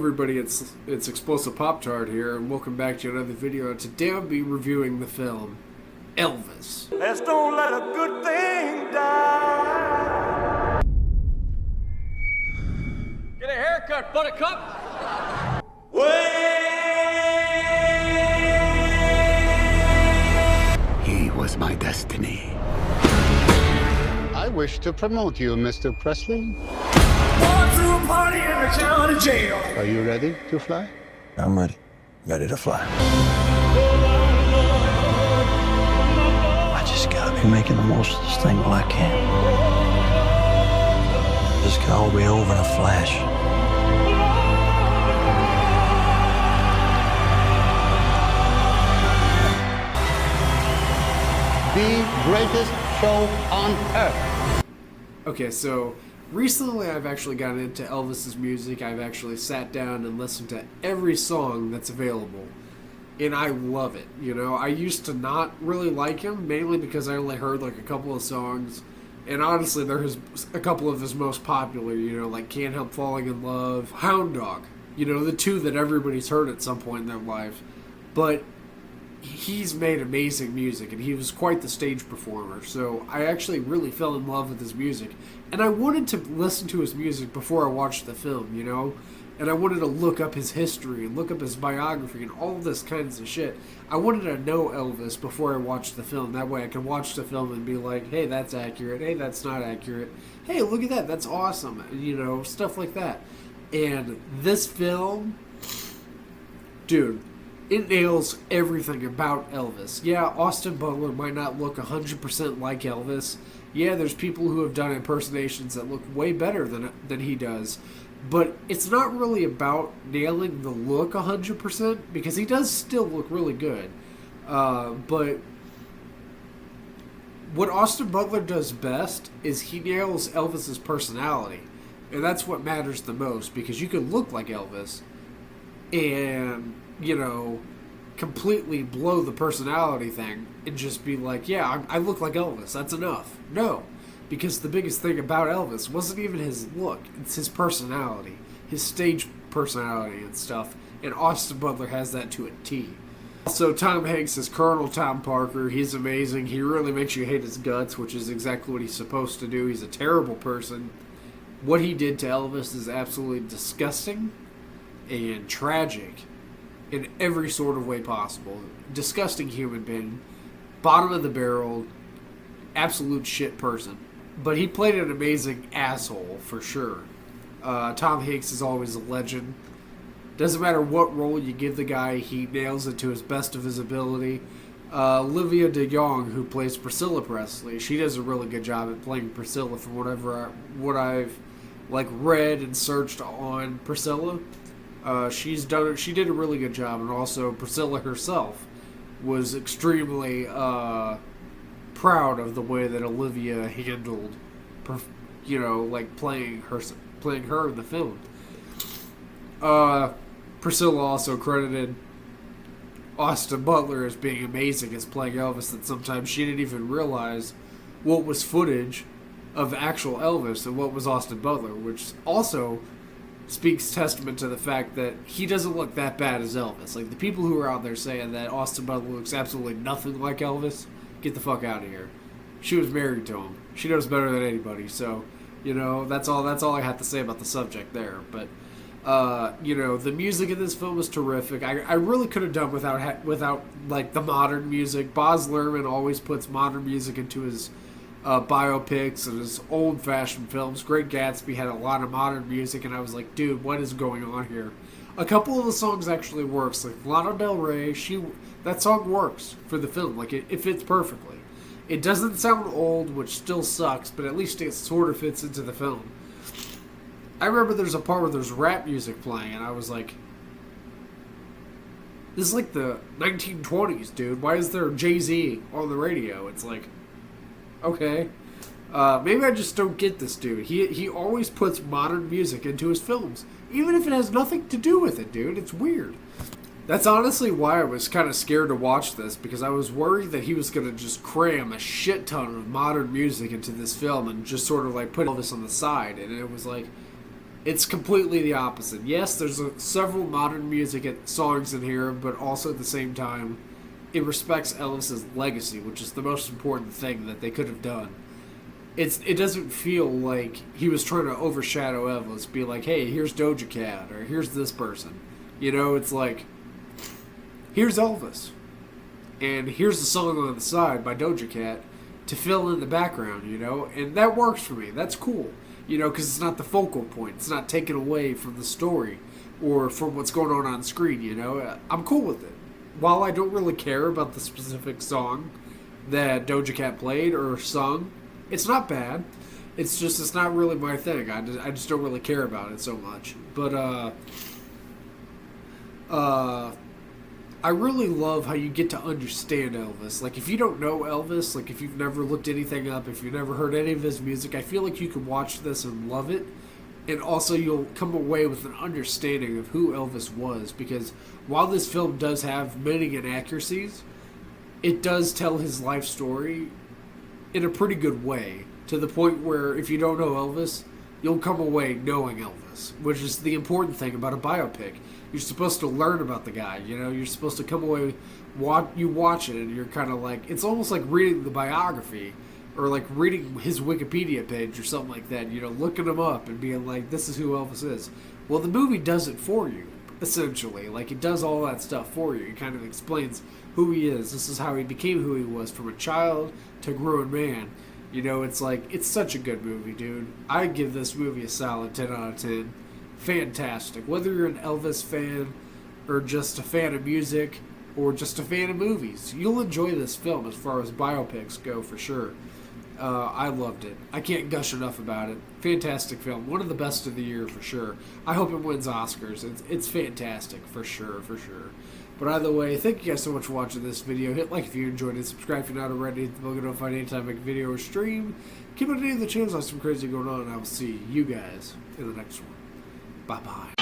everybody, it's Explosive Pop Tart here, and welcome back to another video. Today I'll be reviewing the film Elvis. Let's don't let a good thing die. Get a haircut, buttercup! He was my destiny. I wish to promote you, Mr. Presley. Party in the county jail. Are you ready to fly? I'm ready. Ready to fly. I just gotta be making the most of this thing while I can. This can all be over in a flash. The greatest show on earth. Okay, so recently I've actually gotten into Elvis's music. I've actually sat down and listened to every song that's available, and I love it. You know, I used to not really like him, mainly because I only heard like a couple of songs, and honestly there's a couple of his most popular, you know, like Can't Help Falling in Love, Hound Dog, you know, the two that everybody's heard at some point in their life. But he's made amazing music, and he was quite the stage performer, so I actually really fell in love with his music, and I wanted to listen to his music before I watched the film, you know, and I wanted to look up his history and look up his biography and all this kinds of shit. I wanted to know Elvis before I watched the film. That way I could watch the film and be like, hey, that's accurate, hey, that's not accurate, hey, look at that, that's awesome, you know, stuff like that. And this film, dude, it nails everything about Elvis. Yeah, Austin Butler might not look 100% like Elvis. Yeah, there's people who have done impersonations that look way better than he does. But it's not really about nailing the look 100%, because he does still look really good. But what Austin Butler does best is he nails Elvis's personality. And that's what matters the most, because you can look like Elvis and, you know, completely blow the personality thing and just be like, yeah, I look like Elvis, that's enough. No, because the biggest thing about Elvis wasn't even his look, it's his personality, his stage personality and stuff, and Austin Butler has that to a T. Also, Tom Hanks is Colonel Tom Parker. He's amazing. He really makes you hate his guts, which is exactly what he's supposed to do. He's a terrible person. What he did to Elvis is absolutely disgusting and tragic in every sort of way possible. Disgusting human being, bottom of the barrel, absolute shit person. But he played an amazing asshole for sure. Tom Hanks is always a legend. Doesn't matter what role you give the guy, he nails it to his best of his ability. Olivia DeJonge, who plays Priscilla Presley, she does a really good job at playing Priscilla from what I've like read and searched on Priscilla. She did a really good job, and also Priscilla herself was extremely proud of the way that Olivia handled, you know, like playing her in the film. Priscilla also credited Austin Butler as being amazing as playing Elvis, that sometimes she didn't even realize what was footage of actual Elvis and what was Austin Butler, which also speaks testament to the fact that he doesn't look that bad as Elvis. Like, the people who are out there saying that Austin Butler looks absolutely nothing like Elvis, get the fuck out of here. She was married to him. She knows better than anybody, so, you know, that's all I have to say about the subject there. But, you know, the music in this film is terrific. I really could have done without, like, the modern music. Baz Luhrmann always puts modern music into his biopics and his old-fashioned films. Great Gatsby had a lot of modern music, and I was like, dude, what is going on here? A couple of the songs actually works, like Lana Del Rey. That song works for the film, like it fits perfectly. It doesn't sound old, which still sucks, but at least it sort of fits into the film. I remember there's a part where there's rap music playing, and I was like, this is like the 1920s, dude. Why is there Jay-Z on the radio? It's like, okay. Maybe I just don't get this dude. He always puts modern music into his films, even if it has nothing to do with it, dude. It's weird. That's honestly why I was kind of scared to watch this, because I was worried that he was going to just cram a shit ton of modern music into this film and just sort of like put all this on the side. And it was like, It's completely the opposite. Yes, there's several modern music songs in here, but also at the same time, it respects Elvis's legacy, which is the most important thing that they could have done. It doesn't feel like he was trying to overshadow Elvis, be like, hey, here's Doja Cat, or here's this person. You know, it's like, here's Elvis. And here's the song on the side by Doja Cat to fill in the background, you know? And that works for me. That's cool. You know, because it's not the focal point. It's not taken away from the story or from what's going on screen, you know? I'm cool with it. While I don't really care about the specific song that Doja Cat played or sung, it's not bad. It's just, it's not really my thing. I just don't really care about it so much. But, I really love how you get to understand Elvis. Like, if you don't know Elvis, like, if you've never looked anything up, if you've never heard any of his music, I feel like you could watch this and love it. And also, you'll come away with an understanding of who Elvis was. Because while this film does have many inaccuracies, it does tell his life story in a pretty good way. To the point where, if you don't know Elvis, you'll come away knowing Elvis. Which is the important thing about a biopic. You're supposed to learn about the guy, you know? You're supposed to come away, you watch it, and you're kind of like, it's almost like reading the biography, or like reading his Wikipedia page or something like that, you know, looking him up and being like, this is who Elvis is. Well, the movie does it for you, essentially. Like, it does all that stuff for you. It kind of explains who he is. This is how he became who he was, from a child to a grown man. You know, it's like, it's such a good movie, dude. I give this movie a solid 10 out of 10. Fantastic. Whether you're an Elvis fan or just a fan of music or just a fan of movies, you'll enjoy this film as far as biopics go, for sure. I loved it. I can't gush enough about it. Fantastic film. One of the best of the year, for sure. I hope it wins Oscars. It's fantastic, for sure, for sure. But either way, thank you guys so much for watching this video. Hit like if you enjoyed it. Subscribe if you're not already. Hit the bell notified anytime I make a video or stream. Keep up to date with the channels. There's some crazy going on. And I will see you guys in the next one. Bye-bye.